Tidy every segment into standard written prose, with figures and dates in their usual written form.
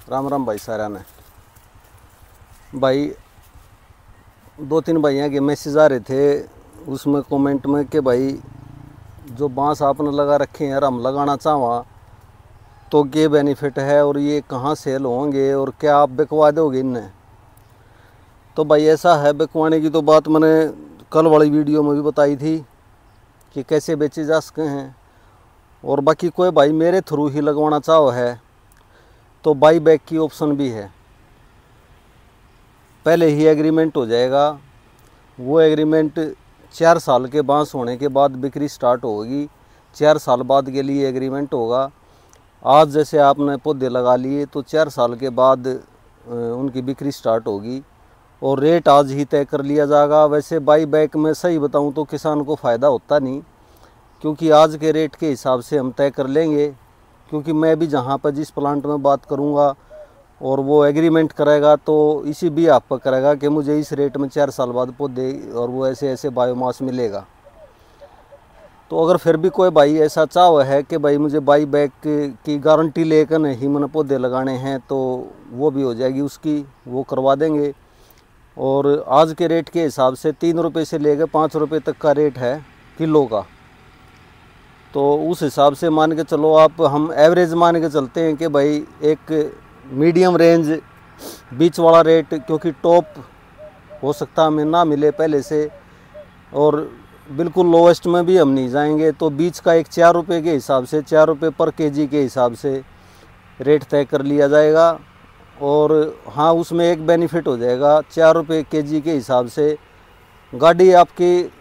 राम राम भाई सारा ने। भाई 2-3 भाइयों के मैसेज आ रहे थे, उसमें कमेंट में कि भाई जो बांस आपने लगा रखे हैं यार हम लगाना चाहवा तो क्या बेनिफिट है और ये कहाँ सेल होंगे और क्या आप बिकवा दोगे इन्हें। तो भाई ऐसा है, बिकवाने की तो बात मैंने कल वाली वीडियो में भी बताई थी कि कैसे बेचे जा सके हैं। और बाकी कोई भाई मेरे थ्रू ही लगवाना चाहो है तो बाई बैक की ऑप्शन भी है। पहले ही एग्रीमेंट हो जाएगा, वो एग्रीमेंट 4 साल के बांस होने के बाद बिक्री स्टार्ट होगी। 4 साल बाद के लिए एग्रीमेंट होगा। आज जैसे आपने पौधे लगा लिए तो 4 साल के बाद उनकी बिक्री स्टार्ट होगी और रेट आज ही तय कर लिया जाएगा। वैसे बाई बैक में सही बताऊं तो किसान को फ़ायदा होता नहीं, क्योंकि आज के रेट के हिसाब से हम तय कर लेंगे। क्योंकि मैं भी जहाँ पर जिस प्लांट में बात करूँगा और वो एग्रीमेंट करेगा तो इसी भी आप पर करेगा कि मुझे इस रेट में 4 साल बाद पौधे और वो ऐसे ऐसे बायोमास मिलेगा। तो अगर फिर भी कोई भाई ऐसा चाह है कि भाई मुझे बाई बैक की गारंटी लेकर नहीं मैंने पौधे लगाने हैं तो वो भी हो जाएगी, उसकी वो करवा देंगे। और आज के रेट के हिसाब से 3 रुपये से लेकर 5 रुपये तक का रेट है किलो का। तो उस हिसाब से मान के चलो आप, हम एवरेज मान के चलते हैं कि भाई एक मीडियम रेंज बीच वाला रेट, क्योंकि टॉप हो सकता हमें ना मिले पहले से और बिल्कुल लोवेस्ट में भी हम नहीं जाएंगे। तो बीच का एक 4 रुपये के हिसाब से 4 रुपये पर केजी के हिसाब से रेट तय कर लिया जाएगा। और हाँ, उसमें एक बेनिफिट हो जाएगा, 4 रुपये केजी के हिसाब से गाड़ी आपकी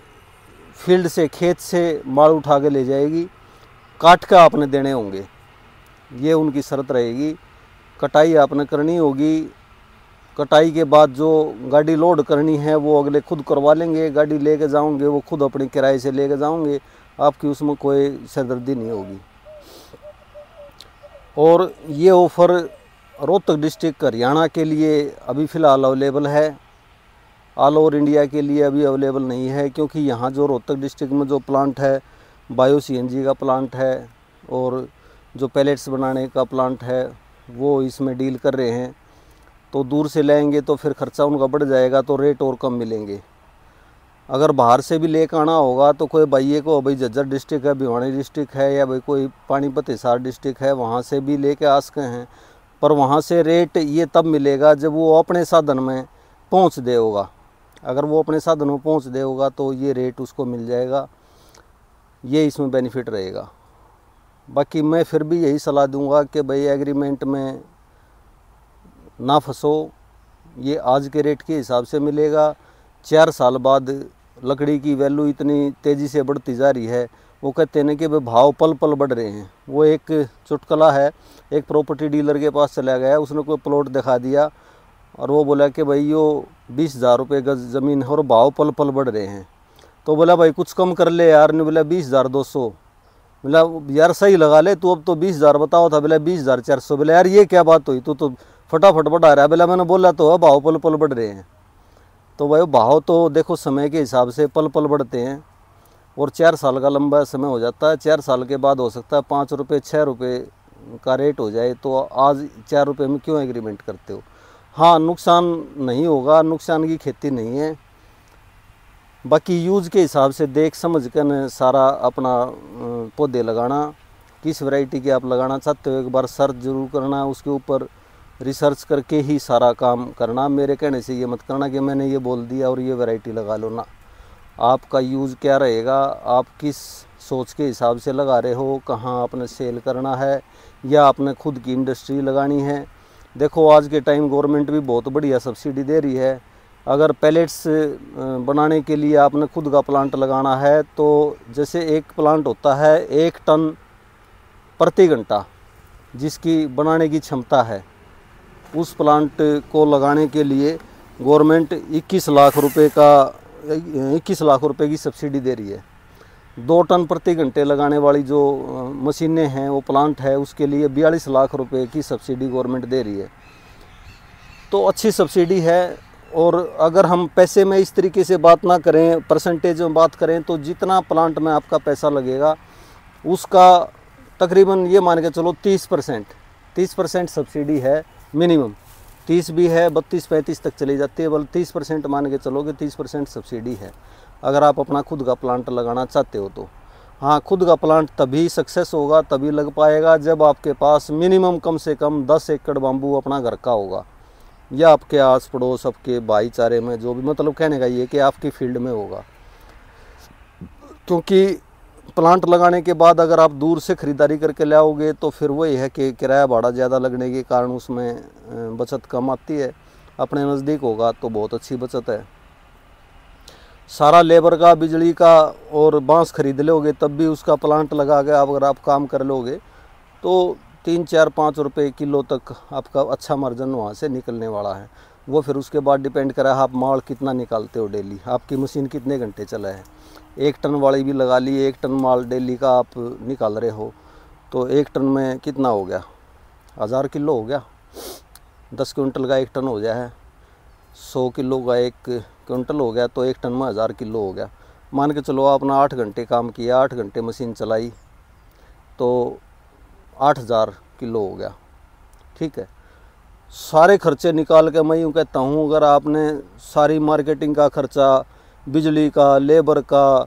फील्ड से खेत से माल उठा के ले जाएगी, काट का आपने देने होंगे, ये उनकी शर्त रहेगी। कटाई आपने करनी होगी, कटाई के बाद जो गाड़ी लोड करनी है वो अगले खुद करवा लेंगे। गाड़ी लेके जाओगे वो खुद अपने किराए से लेके जाओगे, आपकी उसमें कोई सरदर्दी नहीं होगी। और ये ऑफ़र रोहतक डिस्ट्रिक्ट हरियाणा के लिए अभी फ़िलहाल अवेलेबल है, ऑल ओवर इंडिया के लिए अभी अवेलेबल नहीं है। क्योंकि यहाँ जो रोहतक डिस्ट्रिक्ट में जो प्लांट है बायो सीएनजी का प्लांट है और जो पैलेट्स बनाने का प्लांट है वो इसमें डील कर रहे हैं। तो दूर से लेंगे तो फिर ख़र्चा उनका बढ़ जाएगा तो रेट और कम मिलेंगे। अगर बाहर से भी लेकर आना होगा तो कोई भाई को भाई झज्जर डिस्ट्रिक्ट है, भिवानी डिस्ट्रिक्ट है या भाई कोई पानीपत हिसार डिस्ट्रिक्ट है, वहाँ से भी लेके आ सके हैं। पर वहाँ से रेट ये तब मिलेगा जब वो अपने साधन में पहुँच दे होगा। अगर वो अपने साधन में पहुँच दे होगा तो ये रेट उसको मिल जाएगा, ये इसमें बेनिफिट रहेगा। बाकी मैं फिर भी यही सलाह दूंगा कि भाई एग्रीमेंट में ना फंसो, ये आज के रेट के हिसाब से मिलेगा। 4 साल बाद लकड़ी की वैल्यू इतनी तेज़ी से बढ़ती जा रही है, वो कहते हैं कि भाई भाव पल पल बढ़ रहे हैं। वो एक चुटकुला है, एक प्रॉपर्टी डीलर के पास चला गया, उसने कोई प्लॉट दिखा दिया और वो बोला कि भाई यो 20,000 रुपये गज ज़मीन है और भाव पल पल बढ़ रहे हैं। तो बोला भाई कुछ कम कर ले यार। ने बोला 20,200। बोला यार सही लगा ले तू, अब तो 20,000 बताओ था। बोला 20,400। बोला यार ये क्या बात हुई, तू तो फटाफट बढ़ा रहा है। बोला मैंने बोला तो भाव पल पल बढ़ रहे हैं। तो भाई भाव तो देखो समय के हिसाब से पल पल बढ़ते हैं और 4 साल का लंबा समय हो जाता है। 4 साल के बाद हो सकता है 5 रुपये 6 रुपये का रेट हो जाए। तो आज 4 रुपये में क्यों एग्रीमेंट करते हो। हाँ, नुकसान नहीं होगा, नुकसान की खेती नहीं है। बाकी यूज़ के हिसाब से देख समझ कर सारा अपना पौधे लगाना, किस वैरायटी के आप लगाना चाहते हो एक बार सर्च जरूर करना, उसके ऊपर रिसर्च करके ही सारा काम करना। मेरे कहने से ये मत करना कि मैंने ये बोल दिया और ये वैरायटी लगा लो ना। आपका यूज़ क्या रहेगा, आप किस सोच के हिसाब से लगा रहे हो, कहाँ आपने सेल करना है या आपने खुद की इंडस्ट्री लगानी है। देखो आज के टाइम गवर्नमेंट भी बहुत बढ़िया सब्सिडी दे रही है। अगर पैलेट्स बनाने के लिए आपने खुद का प्लांट लगाना है तो जैसे एक प्लांट होता है 1 टन प्रति घंटा जिसकी बनाने की क्षमता है, उस प्लांट को लगाने के लिए गवर्नमेंट 21 लाख रुपए की सब्सिडी दे रही है। 2 टन प्रति घंटे लगाने वाली जो मशीनें हैं वो प्लांट है, उसके लिए 42 लाख रुपए की सब्सिडी गवर्नमेंट दे रही है। तो अच्छी सब्सिडी है। और अगर हम पैसे में इस तरीके से बात ना करें, परसेंटेज में बात करें, तो जितना प्लांट में आपका पैसा लगेगा उसका तकरीबन ये मान के चलो 30% 30% सब्सिडी है मिनिमम, 30 भी है, 32-35 तक चली जाती है, बल 30% मान के चलोगे, 30% सब्सिडी है अगर आप अपना खुद का प्लांट लगाना चाहते हो तो। हाँ, खुद का प्लांट तभी सक्सेस होगा, तभी लग पाएगा जब आपके पास मिनिमम कम से कम 10 एकड़ बाम्बू अपना घर का होगा, या आपके आस पड़ोस, आपके भाईचारे में, जो भी, मतलब कहने का ये कि आपकी फील्ड में होगा। क्योंकि प्लांट लगाने के बाद अगर आप दूर से ख़रीदारी करके लाओगे तो फिर वही है कि किराया भाड़ा ज़्यादा लगने के कारण उसमें बचत कम आती है। अपने नज़दीक होगा तो बहुत अच्छी बचत है। सारा लेबर का, बिजली का और बांस खरीद लोगे तब भी उसका प्लांट लगा के अगर आप काम कर लोगे तो 3-4-5 रुपये किलो तक आपका अच्छा मार्जिन वहाँ से निकलने वाला है। वो फिर उसके बाद डिपेंड करा है आप माल कितना निकालते हो डेली, आपकी मशीन कितने घंटे चला है। 1 टन वाली भी लगा ली, 1 टन माल डेली का आप निकाल रहे हो तो 1 टन में कितना हो गया, 1000 किलो हो गया। 10 क्विंटल का 1 टन हो गया है, 100 किलो का 1 क्विंटल हो गया, तो 1 टन में 1000 किलो हो गया। मान के चलो आपने 8 घंटे काम किया, 8 घंटे मशीन चलाई तो 8000 किलो हो गया। ठीक है, सारे खर्चे निकाल के मैं यूँ कहता हूँ, अगर आपने सारी मार्केटिंग का खर्चा, बिजली का, लेबर का,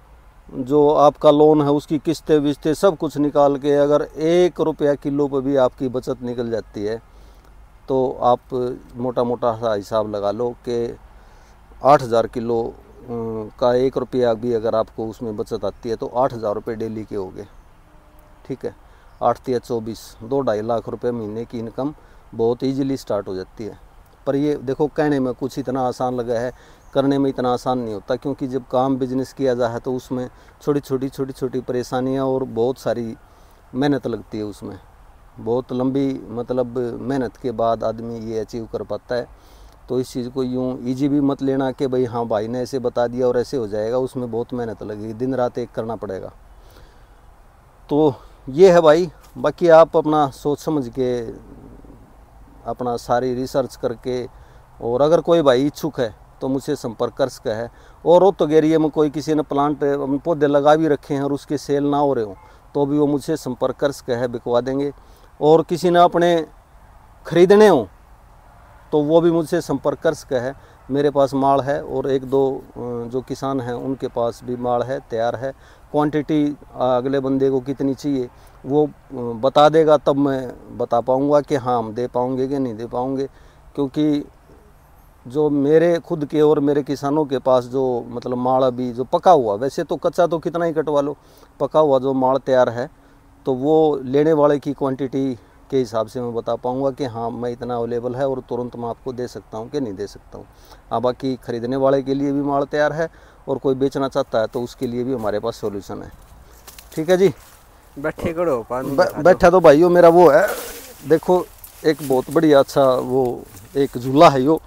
जो आपका लोन है उसकी किस्तें विस्तें सब कुछ निकाल के अगर 1 रुपया किलो पर भी आपकी बचत निकल जाती है तो आप मोटा मोटा सा हिसाब लगा लो कि 8000 किलो का 1 रुपया भी अगर आपको उसमें बचत आती है तो 8000 रुपये डेली के हो गए। ठीक है, 8 या 24, 2-2.5 लाख रुपए महीने की इनकम बहुत ईजीली स्टार्ट हो जाती है। पर ये देखो, कहने में कुछ इतना आसान लगा है, करने में इतना आसान नहीं होता, क्योंकि जब काम बिजनेस किया जाए तो उसमें छोटी छोटी परेशानियां और बहुत सारी मेहनत लगती है। उसमें बहुत लंबी मतलब मेहनत के बाद आदमी ये अचीव कर पाता है। तो इस चीज़ को यूँ ईजी भी मत लेना कि भाई हाँ भाई ने ऐसे बता दिया और ऐसे हो जाएगा, उसमें बहुत मेहनत लगेगी, दिन रात एक करना पड़ेगा। तो ये है भाई, बाकी आप अपना सोच समझ के अपना सारी रिसर्च करके, और अगर कोई भाई इच्छुक है तो मुझसे संपर्क कर सकता है। और रोहतक एरिया में कोई किसी ने प्लांट पौधे लगा भी रखे हैं और उसके सेल ना हो रहे हो तो भी वो मुझसे संपर्क कर सकता है, बिकवा देंगे। और किसी ने अपने ख़रीदने हो तो वो भी मुझसे संपर्क कर सकता है। मेरे पास माल है और 1-2 जो किसान हैं उनके पास भी माल है, तैयार है। क्वांटिटी अगले बंदे को कितनी चाहिए वो बता देगा, तब मैं बता पाऊँगा कि हाँ हम दे पाएंगे कि नहीं दे पाएंगे। क्योंकि जो मेरे खुद के और मेरे किसानों के पास जो मतलब माल अभी जो पका हुआ, वैसे तो कच्चा तो कितना ही कटवा लो, पका हुआ जो माल तैयार है तो वो लेने वाले की क्वांटिटी के हिसाब से मैं बता पाऊँगा कि हाँ मैं इतना अवेलेबल है और तुरंत मैं आपको दे सकता हूँ कि नहीं दे सकता हूँ। हाँ, बाकी ख़रीदने वाले के लिए भी माल तैयार है और कोई बेचना चाहता है तो उसके लिए भी हमारे पास सॉल्यूशन है। ठीक है जी, बैठे करो बैठा तो भाइयों मेरा वो है, देखो एक बहुत बढ़िया अच्छा वो एक झूला है, यो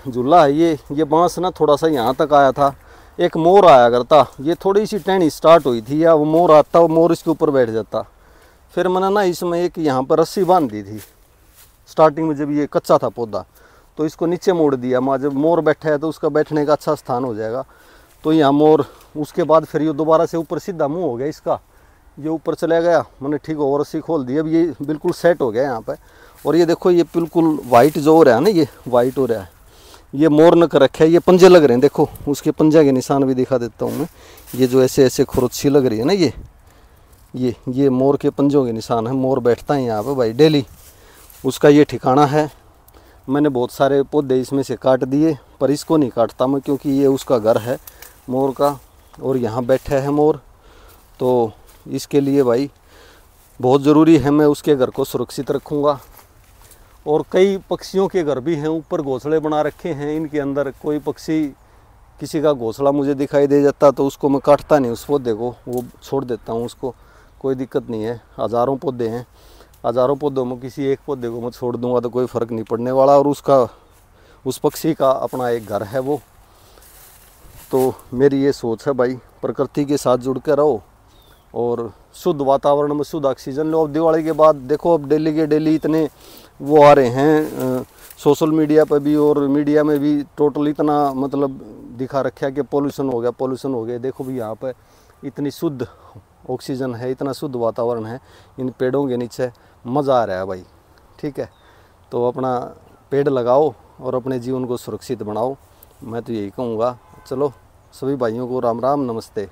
झूला है। ये बांस ना थोड़ा सा यहाँ तक आया था, एक मोर आया करता, ये थोड़ी सी टहनी स्टार्ट हुई थी या वो मोर आता, वो मोर इसके ऊपर बैठ जाता। फिर मैंने ना इसमें एक यहाँ पर रस्सी बांध दी थी स्टार्टिंग में, जब ये कच्चा था पौधा, तो इसको नीचे मोड़ दिया। मैं जब मोर बैठा है तो उसका बैठने का अच्छा स्थान हो जाएगा। तो यहाँ मोर, उसके बाद फिर ये दोबारा से ऊपर सीधा मुँह हो गया इसका, ये ऊपर चला गया। मैंने ठीक हो रस्सी खोल दी, अब ये बिल्कुल सेट हो गया यहाँ पर। और ये देखो ये बिल्कुल वाइट जो हो रहा है ना, ये वाइट हो रहा है, ये मोर न कर रखा है, ये पंजे लग रहे हैं। देखो उसके पंजे के निशान भी दिखा देता हूँ मैं, ये जो ऐसे ऐसे खुरच्छी लग रही है ना, ये मोर के पंजों के निशान है। मोर बैठता है यहाँ पे भाई डेली, उसका ये ठिकाना है। मैंने बहुत सारे पौधे इसमें से काट दिए, पर इसको नहीं काटता मैं, क्योंकि ये उसका घर है मोर का और यहाँ बैठा है मोर, तो इसके लिए भाई बहुत ज़रूरी है मैं उसके घर को सुरक्षित रखूँगा। और कई पक्षियों के घर भी हैं, ऊपर घोंसले बना रखे हैं, इनके अंदर कोई पक्षी किसी का घोंसला मुझे दिखाई दे जाता तो उसको मैं काटता नहीं, उस पौधे को वो छोड़ देता हूँ, उसको कोई दिक्कत नहीं है। हज़ारों पौधे हैं, हज़ारों पौधों में किसी एक पौधे को मैं छोड़ दूंगा तो कोई फ़र्क नहीं पड़ने वाला। और उस पक्षी का अपना एक घर है वो। तो मेरी ये सोच है भाई, प्रकृति के साथ जुड़ के रहो और शुद्ध वातावरण में शुद्ध ऑक्सीजन लो। अब दिवाली के बाद देखो, अब डेली के डेली इतने वो आ रहे हैं सोशल मीडिया पर भी और मीडिया में भी, टोटल इतना मतलब दिखा रखा है कि पोल्यूशन हो गया, पोल्यूशन हो गया। देखो भी यहाँ पर इतनी शुद्ध ऑक्सीजन है, इतना शुद्ध वातावरण है, इन पेड़ों के नीचे मज़ा आ रहा है भाई। ठीक है, तो अपना पेड़ लगाओ और अपने जीवन को सुरक्षित बनाओ, मैं तो यही कहूँगा। चलो सभी भाइयों को राम राम, नमस्ते।